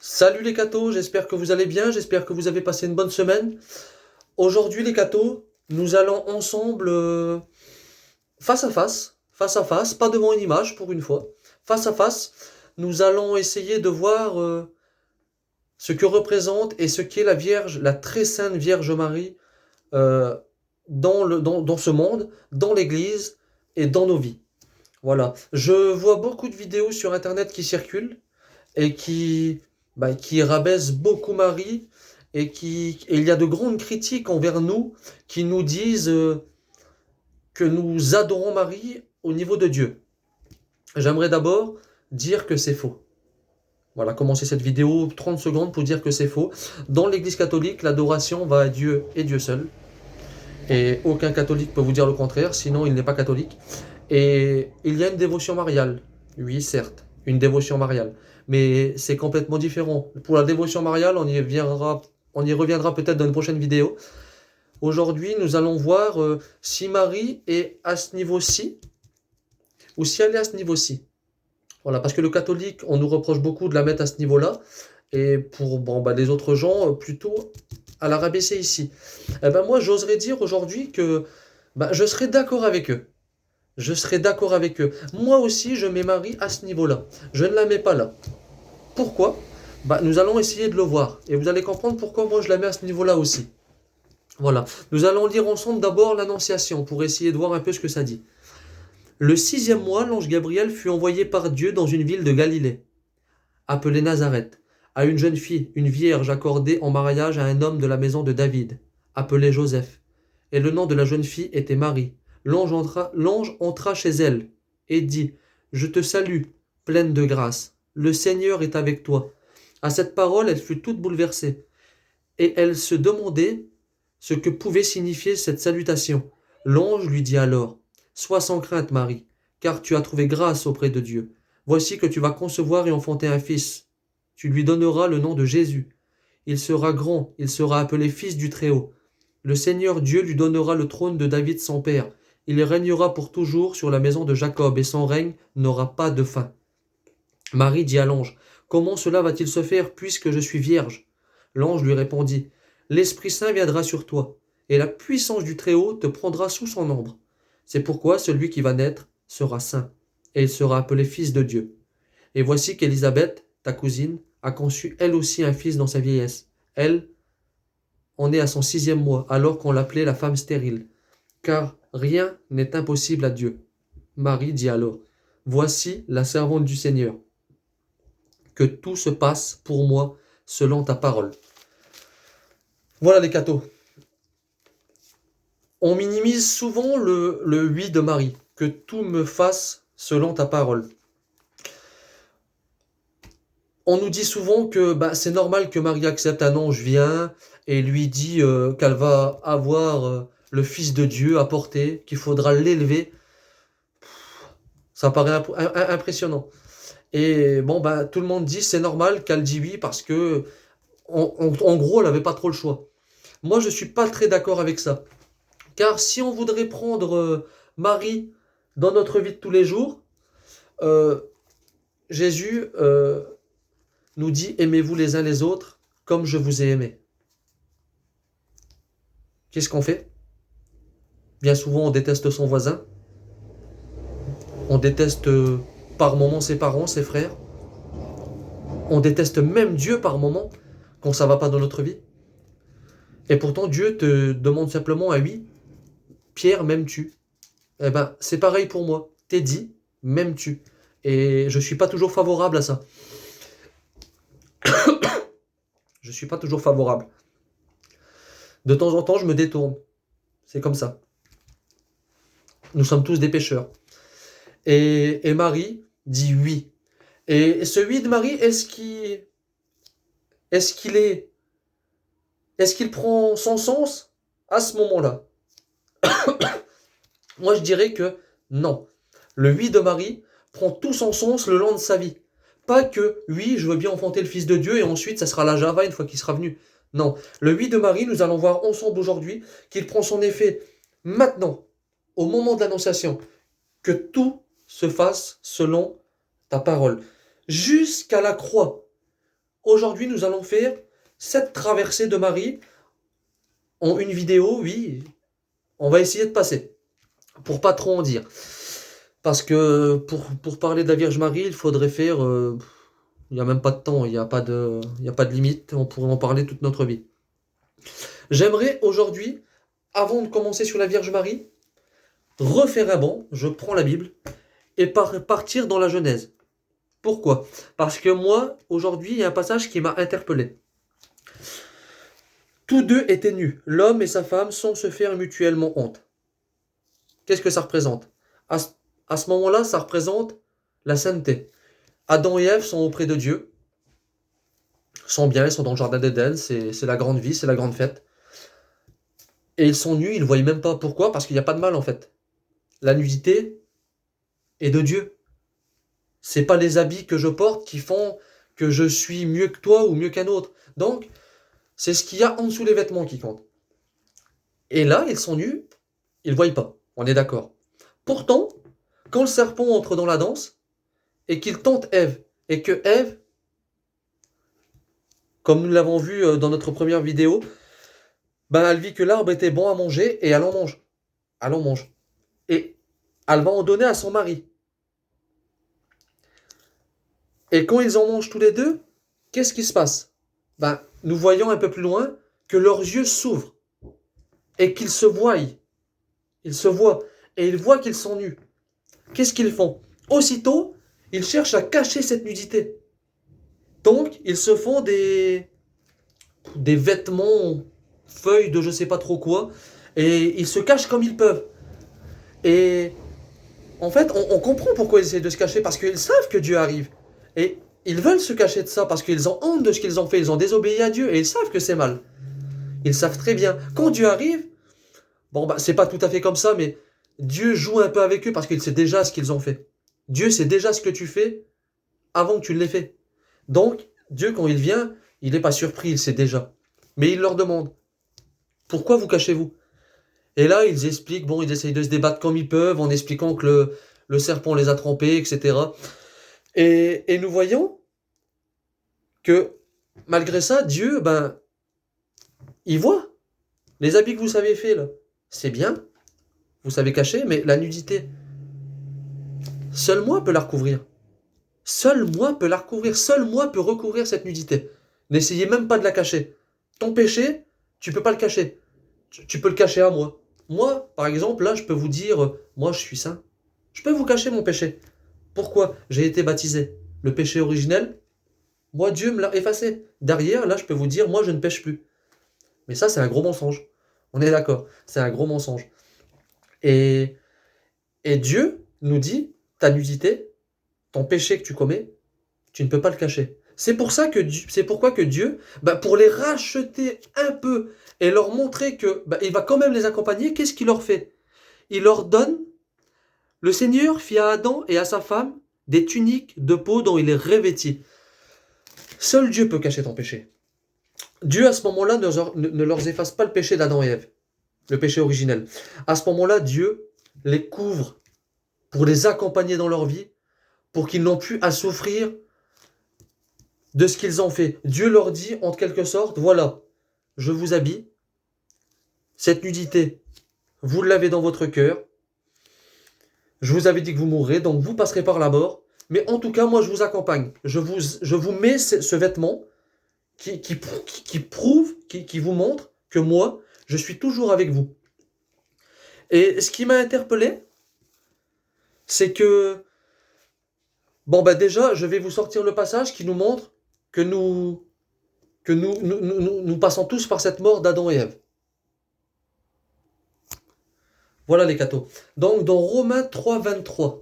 Salut les cathos, j'espère que vous allez bien, j'espère que vous avez passé une bonne semaine. Aujourd'hui les cathos, nous allons ensemble face à face, pas devant une image pour une fois, face à face, nous allons essayer de voir ce que représente et ce qu'est la Vierge, la très sainte Vierge Marie euh, dans ce monde, dans l'Église et dans nos vies. Voilà, je vois beaucoup de vidéos sur Internet qui circulent et qui rabaisse beaucoup Marie et il y a de grandes critiques envers nous qui nous disent que nous adorons Marie au niveau de Dieu. J'aimerais d'abord dire que c'est faux. Voilà, commencer cette vidéo 30 secondes pour dire que c'est faux. Dans l'Église catholique, l'adoration va à Dieu et Dieu seul. Et aucun catholique peut vous dire le contraire, sinon il n'est pas catholique. Et il y a une dévotion mariale. Oui, certes, une dévotion mariale. Mais c'est complètement différent. Pour la dévotion mariale, on y reviendra peut-être dans une prochaine vidéo. Aujourd'hui, nous allons voir si Marie est à ce niveau-ci ou si elle est à ce niveau-ci. Voilà, parce que le catholique, on nous reproche beaucoup de la mettre à ce niveau-là. Et pour les autres gens, plutôt à la rabaisser ici. Eh ben moi, j'oserais dire aujourd'hui que je serais d'accord avec eux. Je serais d'accord avec eux. Moi aussi, je mets Marie à ce niveau-là. Je ne la mets pas là. Pourquoi? Nous allons essayer de le voir. Et vous allez comprendre pourquoi moi je la mets à ce niveau-là aussi. Voilà. Nous allons lire ensemble d'abord l'Annonciation pour essayer de voir un peu ce que ça dit. Le 6e mois, l'ange Gabriel fut envoyé par Dieu dans une ville de Galilée, appelée Nazareth, à une jeune fille, une vierge accordée en mariage à un homme de la maison de David, appelé Joseph. Et le nom de la jeune fille était Marie. L'ange entra chez elle et dit, « Je te salue, pleine de grâce. Le Seigneur est avec toi. » À cette parole, elle fut toute bouleversée, et elle se demandait ce que pouvait signifier cette salutation. L'ange lui dit alors, « Sois sans crainte, Marie, car tu as trouvé grâce auprès de Dieu. Voici que tu vas concevoir et enfanter un fils. Tu lui donneras le nom de Jésus. Il sera grand, il sera appelé Fils du Très-Haut. Le Seigneur Dieu lui donnera le trône de David son père. Il régnera pour toujours sur la maison de Jacob, et son règne n'aura pas de fin. » Marie dit à l'ange, « Comment cela va-t-il se faire puisque je suis vierge ?» L'ange lui répondit, « L'Esprit Saint viendra sur toi, et la puissance du Très-Haut te prendra sous son ombre. C'est pourquoi celui qui va naître sera saint, et il sera appelé Fils de Dieu. Et voici qu'Élisabeth, ta cousine, a conçu elle aussi un fils dans sa vieillesse. Elle en est à son 6e mois, alors qu'on l'appelait la femme stérile. Car rien n'est impossible à Dieu. Marie dit alors, « Voici la servante du Seigneur. Que tout se passe pour moi selon ta parole. » Voilà les cathos. On minimise souvent le oui de Marie. Que tout me fasse selon ta parole. On nous dit souvent que c'est normal que Marie accepte. Un ange vient et lui dit qu'elle va avoir le Fils de Dieu à porter, qu'il faudra l'élever. Ça paraît impressionnant. Et tout le monde dit c'est normal qu'elle dit oui parce que en gros elle n'avait pas trop le choix. Moi je suis pas très d'accord avec ça. Car si on voudrait prendre Marie dans notre vie de tous les jours, euh, Jésus nous dit aimez-vous les uns les autres comme je vous ai aimé. Qu'est-ce qu'on fait? Bien souvent on déteste son voisin, on déteste par moments ses parents, ses frères, on déteste même Dieu par moments quand ça va pas dans notre vie. Et pourtant Dieu te demande simplement un oui. Pierre, m'aimes-tu? Eh c'est pareil pour moi. T'es dit, m'aimes-tu? Et je suis pas toujours favorable à ça. Je suis pas toujours favorable. De temps en temps, je me détourne. C'est comme ça. Nous sommes tous des pécheurs. Et Marie dit oui. Et ce oui de Marie, est-ce qu'il prend son sens à ce moment-là? Moi, je dirais que non. Le oui de Marie prend tout son sens le long de sa vie. Pas que, oui, je veux bien enfanter le Fils de Dieu et ensuite, ça sera la Java une fois qu'il sera venu. Non. Le oui de Marie, nous allons voir ensemble aujourd'hui qu'il prend son effet maintenant, au moment de l'Annonciation. Que tout se fasse selon ta parole. Jusqu'à la croix. Aujourd'hui, nous allons faire 7 traversées de Marie en une vidéo, oui. On va essayer de passer, pour pas trop en dire. Parce que pour parler de la Vierge Marie, il faudrait faire... il n'y a même pas de temps, il y a pas de limite, on pourrait en parler toute notre vie. J'aimerais aujourd'hui, avant de commencer sur la Vierge Marie, refaire un bond, je prends la Bible, et partir dans la Genèse. Pourquoi? Parce que moi, aujourd'hui, il y a un passage qui m'a interpellé. Tous deux étaient nus, l'homme et sa femme, sans se faire mutuellement honte. Qu'est-ce que ça représente? À ce moment-là, ça représente la sainteté. Adam et Ève sont auprès de Dieu, sont bien, ils sont dans le jardin d'Éden, c'est la grande vie, c'est la grande fête. Et ils sont nus, ils ne voient même pas. Pourquoi? Parce qu'il n'y a pas de mal en fait. La nudité est de Dieu. C'est pas les habits que je porte qui font que je suis mieux que toi ou mieux qu'un autre. Donc, c'est ce qu'il y a en dessous les vêtements qui compte. Et là, ils sont nus, ils ne voient pas. On est d'accord. Pourtant, quand le serpent entre dans la danse et qu'il tente Ève, et que Ève, comme nous l'avons vu dans notre première vidéo, ben elle vit que l'arbre était bon à manger et elle en mange. Elle en mange. Et elle va en donner à son mari. Et quand ils en mangent tous les deux, qu'est-ce qui se passe? Ben, nous voyons un peu plus loin que leurs yeux s'ouvrent et qu'ils se voient. Ils se voient et ils voient qu'ils sont nus. Qu'est-ce qu'ils font? Aussitôt, ils cherchent à cacher cette nudité. Donc, ils se font des vêtements, feuilles de je sais pas trop quoi, et ils se cachent comme ils peuvent. Et en fait, on comprend pourquoi ils essaient de se cacher, parce qu'ils savent que Dieu arrive. Et ils veulent se cacher de ça, parce qu'ils ont honte de ce qu'ils ont fait, ils ont désobéi à Dieu, et ils savent que c'est mal. Ils savent très bien. Quand Dieu arrive, bon, bah, c'est pas tout à fait comme ça, mais Dieu joue un peu avec eux, parce qu'il sait déjà ce qu'ils ont fait. Dieu sait déjà ce que tu fais, avant que tu l'aies fait. Donc, Dieu, quand il vient, il n'est pas surpris, il sait déjà. Mais il leur demande, pourquoi vous cachez-vous? Et là, ils expliquent, bon, ils essayent de se débattre comme ils peuvent, en expliquant que le serpent les a trempés, etc. Et nous voyons que, malgré ça, Dieu, ben, il voit. Les habits que vous savez faire, là, c'est bien, vous savez cacher, mais la nudité, seul moi peux la recouvrir. Seul moi peux la recouvrir, seul moi peux recouvrir cette nudité. N'essayez même pas de la cacher. Ton péché, tu peux pas le cacher. Tu peux le cacher à moi. Moi, par exemple, là, je peux vous dire, moi, je suis saint. Je peux vous cacher mon péché. Pourquoi? J'ai été baptisé. Le péché originel, moi, Dieu me l'a effacé. Derrière, là, je peux vous dire, moi, je ne pêche plus. Mais ça, c'est un gros mensonge. On est d'accord. C'est un gros mensonge. Et, et Dieu nous dit, ta nudité, ton péché que tu commets, tu ne peux pas le cacher. C'est pourquoi que Dieu, bah, pour les racheter un peu et leur montrer que bah, il va quand même les accompagner, qu'est-ce qu'il leur fait? Il leur donne, le Seigneur fit à Adam et à sa femme des tuniques de peau dont il est revêti. Seul Dieu peut cacher ton péché. Dieu, à ce moment-là, ne leur efface pas le péché d'Adam et Ève, le péché originel. À ce moment-là, Dieu les couvre pour les accompagner dans leur vie, pour qu'ils n'ont plus à souffrir de ce qu'ils ont fait. Dieu leur dit, en quelque sorte, voilà, je vous habille, cette nudité, vous l'avez dans votre cœur, je vous avais dit que vous mourrez, donc vous passerez par la mort, mais en tout cas, moi, je vous accompagne. Je vous mets ce vêtement qui prouve, qui vous montre que moi, je suis toujours avec vous. Et ce qui m'a interpellé, c'est que, bon, bah déjà, je vais vous sortir le passage qui nous montre que nous passons tous par cette mort d'Adam et Ève. Voilà les cathos. Donc dans Romains 3, 23,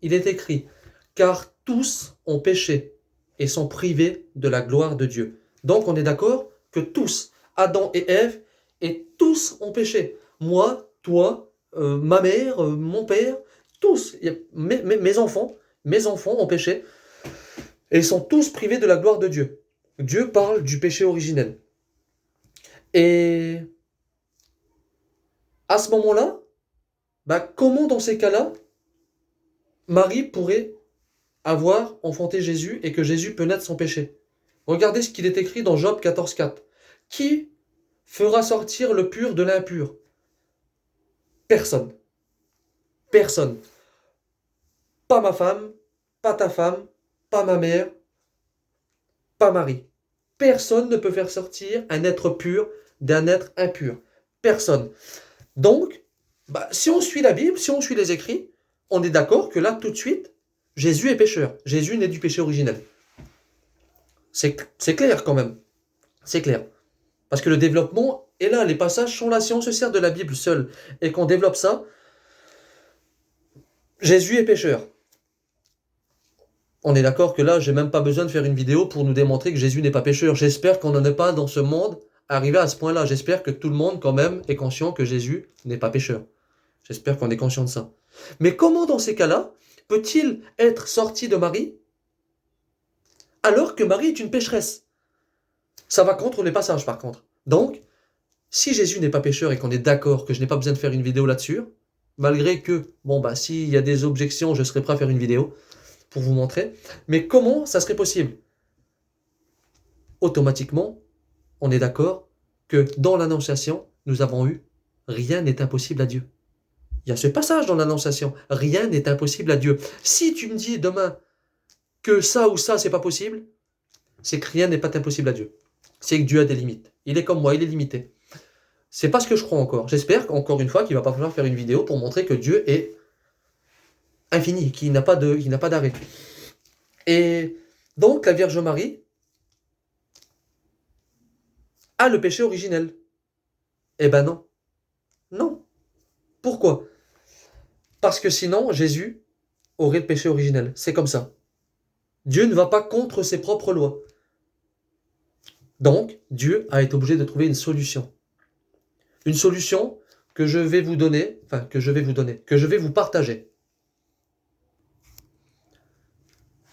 il est écrit, car tous ont péché et sont privés de la gloire de Dieu. Donc on est d'accord que tous, Adam et Ève, et tous ont péché. Moi, toi, ma mère, mon père, tous, mes enfants ont péché et sont tous privés de la gloire de Dieu. Dieu parle du péché originel. Et à ce moment-là, bah, comment dans ces cas-là, Marie pourrait avoir enfanté Jésus et que Jésus peut naître sans péché? Regardez ce qu'il est écrit dans Job 14,4. Qui fera sortir le pur de l'impur? Personne. Personne. Pas ma femme, pas ta femme, pas ma mère, pas Marie. Personne ne peut faire sortir un être pur d'un être impur. Personne. Donc, si on suit la Bible, si on suit les écrits, on est d'accord que là, tout de suite, Jésus est pécheur. Jésus naît du péché originel. C'est clair quand même. C'est clair. Parce que le développement est là. Les passages sont là. Si on se sert de la Bible seule et qu'on développe ça, Jésus est pécheur. On est d'accord que là, j'ai même pas besoin de faire une vidéo pour nous démontrer que Jésus n'est pas pécheur. J'espère qu'on n'en est pas dans ce monde arrivé à ce point-là. J'espère que tout le monde, quand même, est conscient que Jésus n'est pas pécheur. J'espère qu'on est conscient de ça. Mais comment, dans ces cas-là, peut-il être sorti de Marie alors que Marie est une pécheresse? Ça va contre les passages, par contre. Donc, si Jésus n'est pas pécheur et qu'on est d'accord que je n'ai pas besoin de faire une vidéo là-dessus, malgré que, s'il y a des objections, je serais prêt à faire une vidéo pour vous montrer. Mais comment ça serait possible? Automatiquement, on est d'accord que dans l'Annonciation, nous avons eu « Rien n'est impossible à Dieu ». Il y a ce passage dans l'Annonciation. Rien n'est impossible à Dieu. Si tu me dis demain que ça ou ça, c'est pas possible, c'est que rien n'est pas impossible à Dieu. C'est que Dieu a des limites. Il est comme moi, il est limité. C'est pas ce que je crois encore. J'espère, encore une fois, qu'il va pas falloir faire une vidéo pour montrer que Dieu est infini, qu'il n'a pas d'arrêt. Et donc, la Vierge Marie a le péché originel. Eh ben non. Non. Pourquoi? Parce que sinon, Jésus aurait le péché originel. C'est comme ça. Dieu ne va pas contre ses propres lois. Donc, Dieu a été obligé de trouver une solution. Une solution que je vais vous donner, que je vais vous partager.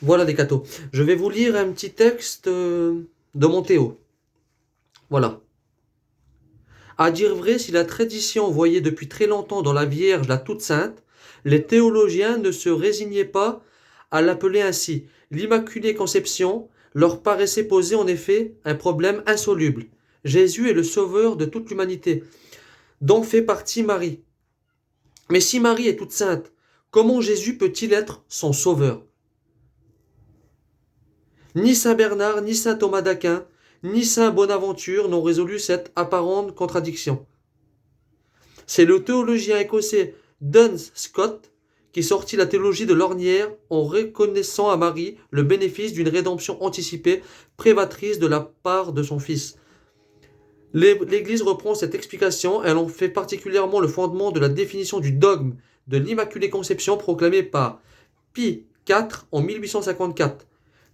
Voilà les cathos. Je vais vous lire un petit texte de mon Théo. Voilà. À dire vrai, si la tradition voyait depuis très longtemps dans la Vierge la toute sainte, les théologiens ne se résignaient pas à l'appeler ainsi. L'Immaculée Conception leur paraissait poser en effet un problème insoluble. Jésus est le sauveur de toute l'humanité, dont fait partie Marie. Mais si Marie est toute sainte, comment Jésus peut-il être son sauveur? Ni saint Bernard, ni saint Thomas d'Aquin, ni saint Bonaventure n'ont résolu cette apparente contradiction. C'est le théologien écossais Duns Scott qui sortit la théologie de l'ornière en reconnaissant à Marie le bénéfice d'une rédemption anticipée prévatrice de la part de son Fils. L'Église reprend cette explication, elle en fait particulièrement le fondement de la définition du dogme de l'Immaculée Conception proclamé par Pie IV en 1854.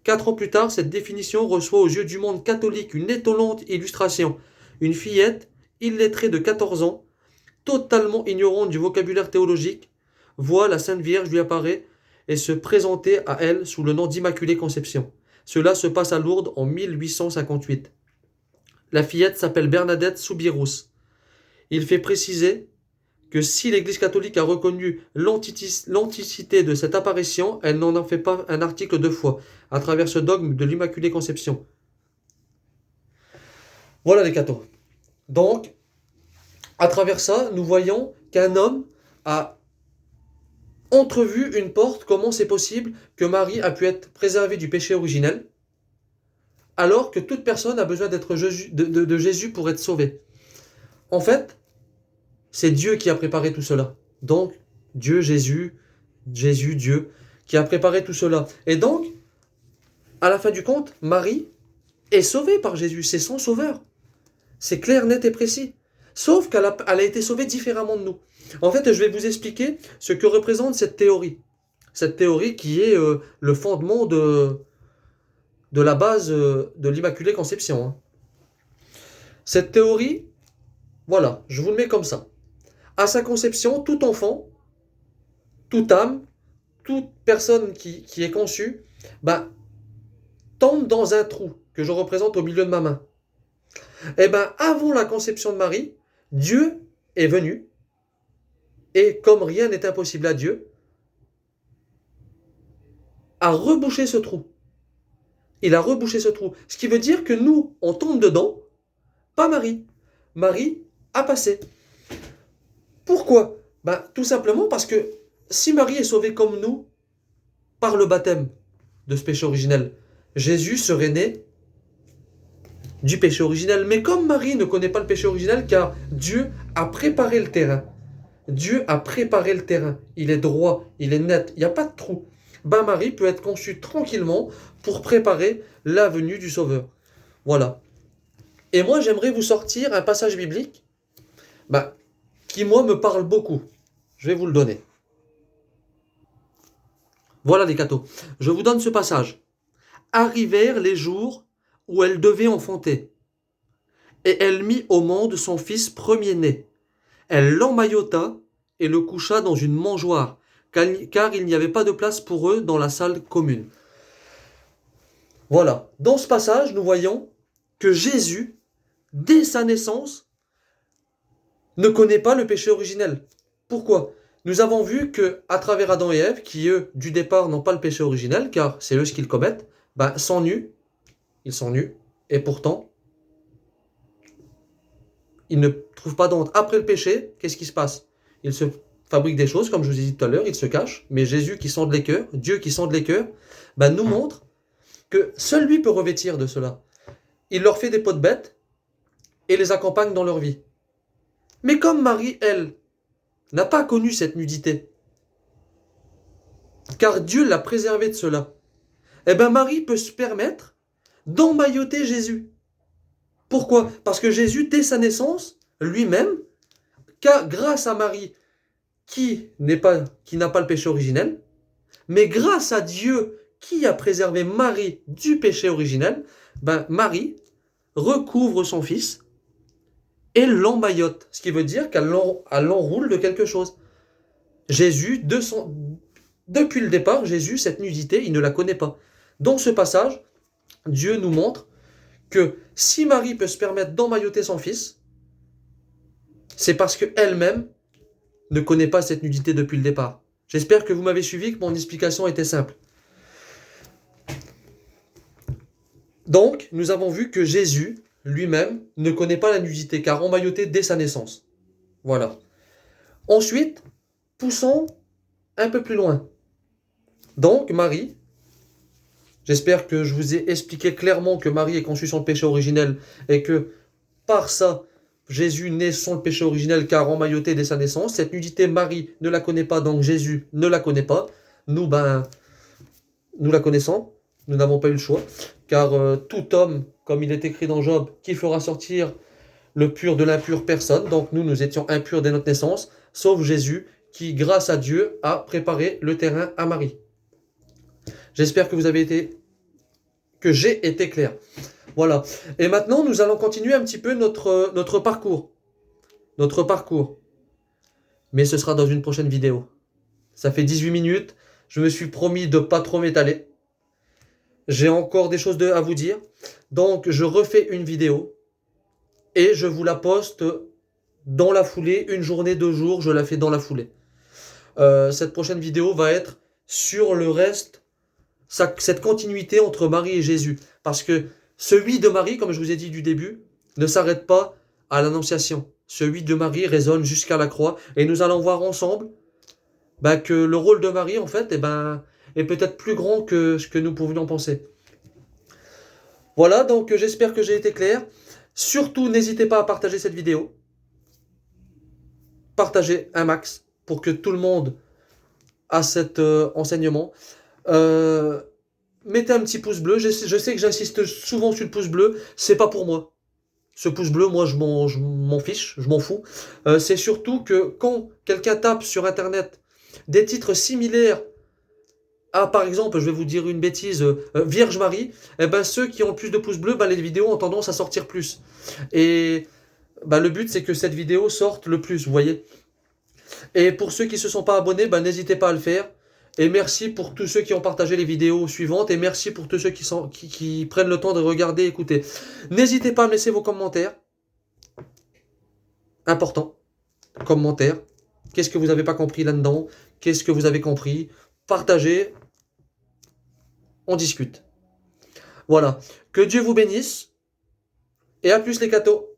4 ans plus tard, cette définition reçoit aux yeux du monde catholique une étonnante illustration. Une fillette, illettrée de 14 ans, totalement ignorante du vocabulaire théologique, voit la Sainte Vierge lui apparaître et se présenter à elle sous le nom d'Immaculée Conception. Cela se passe à Lourdes en 1858. La fillette s'appelle Bernadette Soubirous. Il fait préciser que si l'Église catholique a reconnu l'anticité de cette apparition, elle n'en fait pas un article de foi, à travers ce dogme de l'Immaculée Conception. Voilà les cathos. Donc, à travers ça, nous voyons qu'un homme a entrevu une porte, comment c'est possible que Marie a pu être préservée du péché originel, alors que toute personne a besoin d'être de Jésus pour être sauvée. En fait, c'est Dieu qui a préparé tout cela. Donc, Dieu, Jésus, Dieu, qui a préparé tout cela. Et donc, à la fin du compte, Marie est sauvée par Jésus. C'est son sauveur. C'est clair, net et précis. Sauf qu'elle a été sauvée différemment de nous. En fait, je vais vous expliquer ce que représente cette théorie. Cette théorie qui est le fondement de la base de l'Immaculée Conception. Hein. Cette théorie, voilà, je vous le mets comme ça. À sa conception, tout enfant, toute âme, toute personne qui est conçue, tombe dans un trou que je représente au milieu de ma main. Et avant la conception de Marie, Dieu est venu, et comme rien n'est impossible à Dieu, a rebouché ce trou. Il a rebouché ce trou. Ce qui veut dire que nous, on tombe dedans, pas Marie. Marie a passé. Pourquoi? Ben, tout simplement parce que si Marie est sauvée comme nous, par le baptême de ce péché originel, Jésus serait né du péché originel. Mais comme Marie ne connaît pas le péché originel, car Dieu a préparé le terrain. Dieu a préparé le terrain. Il est droit, il est net, il n'y a pas de trou. Ben Marie peut être conçue tranquillement pour préparer la venue du Sauveur. Voilà. Et moi, j'aimerais vous sortir un passage biblique ben, qui, moi, me parle beaucoup. Je vais vous le donner. Voilà les cathos. Je vous donne ce passage. Arrivèrent les jours où elle devait enfanter. Et elle mit au monde son fils premier-né. Elle l'emmaillota et le coucha dans une mangeoire, car il n'y avait pas de place pour eux dans la salle commune. Voilà. Dans ce passage, nous voyons que Jésus, dès sa naissance, ne connaît pas le péché originel. Pourquoi? Nous avons vu que, à travers Adam et Ève, qui eux, du départ, n'ont pas le péché originel, car c'est eux ce qu'ils commettent, sont nus, ils sont nus, et pourtant, ils ne trouvent pas d'honte. Après le péché, qu'est-ce qui se passe? Ils se fabriquent des choses, comme je vous ai dit tout à l'heure, ils se cachent, mais Jésus qui sonde les cœurs, Dieu qui sonde les cœurs, nous montre que seul lui peut revêtir de cela. Il leur fait des peaux de bêtes et les accompagne dans leur vie. Mais comme Marie, elle, n'a pas connu cette nudité, car Dieu l'a préservée de cela, Marie peut se permettre d'emmailloter Jésus. Pourquoi? Parce que Jésus, dès sa naissance, lui-même, grâce à Marie, qui n'a pas le péché originel, mais grâce à Dieu qui a préservé Marie du péché originel, Marie recouvre son fils et l'emmaillote, ce qui veut dire qu'elle l'enroule de quelque chose. Jésus, depuis le départ, Jésus, cette nudité, il ne la connaît pas. Dans ce passage, Dieu nous montre que si Marie peut se permettre d'emmailloter son fils, c'est parce qu'elle-même ne connaît pas cette nudité depuis le départ. J'espère que vous m'avez suivi, que mon explication était simple. Donc, nous avons vu que Jésus, lui-même, ne connaît pas la nudité, car emmailloté dès sa naissance. Voilà. Ensuite, poussons un peu plus loin. Donc, Marie, j'espère que je vous ai expliqué clairement que Marie est conçue sans le péché originel et que, par ça, Jésus naît sans le péché originel car emmailloté dès sa naissance. Cette nudité, Marie ne la connaît pas, donc Jésus ne la connaît pas. Nous, nous la connaissons. Nous n'avons pas eu le choix. Car tout homme, comme il est écrit dans Job, qui fera sortir le pur de l'impur, personne. Donc nous étions impurs dès notre naissance, sauf Jésus, qui, grâce à Dieu, a préparé le terrain à Marie. J'espère que j'ai été clair. Voilà. Et maintenant, nous allons continuer un petit peu notre parcours. Notre parcours. Mais ce sera dans une prochaine vidéo. Ça fait 18 minutes. Je me suis promis de ne pas trop m'étaler. J'ai encore des choses à vous dire. Donc, je refais une vidéo. Et je vous la poste dans la foulée. Une journée, 2 jours, je la fais dans la foulée. Cette prochaine vidéo va être sur le reste, cette continuité entre Marie et Jésus. Parce que ce oui de Marie, comme je vous ai dit du début, ne s'arrête pas à l'Annonciation. Ce oui de Marie résonne jusqu'à la croix. Et nous allons voir ensemble que le rôle de Marie, en fait, est peut-être plus grand que ce que nous pouvions penser. Voilà, donc j'espère que j'ai été clair. Surtout, n'hésitez pas à partager cette vidéo. Partagez un max pour que tout le monde a cet enseignement. Mettez un petit pouce bleu. Je sais que j'insiste souvent sur le pouce bleu. C'est pas pour moi. Ce pouce bleu, moi, je m'en fiche, je m'en fous. C'est surtout que quand quelqu'un tape sur Internet des titres similaires à, par exemple, je vais vous dire une bêtise, Vierge Marie, ceux qui ont le plus de pouces bleus, les vidéos ont tendance à sortir plus. Et le but, c'est que cette vidéo sorte le plus, vous voyez. Et pour ceux qui ne se sont pas abonnés, n'hésitez pas à le faire. Et merci pour tous ceux qui ont partagé les vidéos suivantes. Et merci pour tous ceux qui prennent le temps de regarder et écouter. N'hésitez pas à me laisser vos commentaires. Important. Commentaires. Qu'est-ce que vous n'avez pas compris là-dedans? Qu'est-ce que vous avez compris? Partagez. On discute. Voilà. Que Dieu vous bénisse. Et à plus les cathos.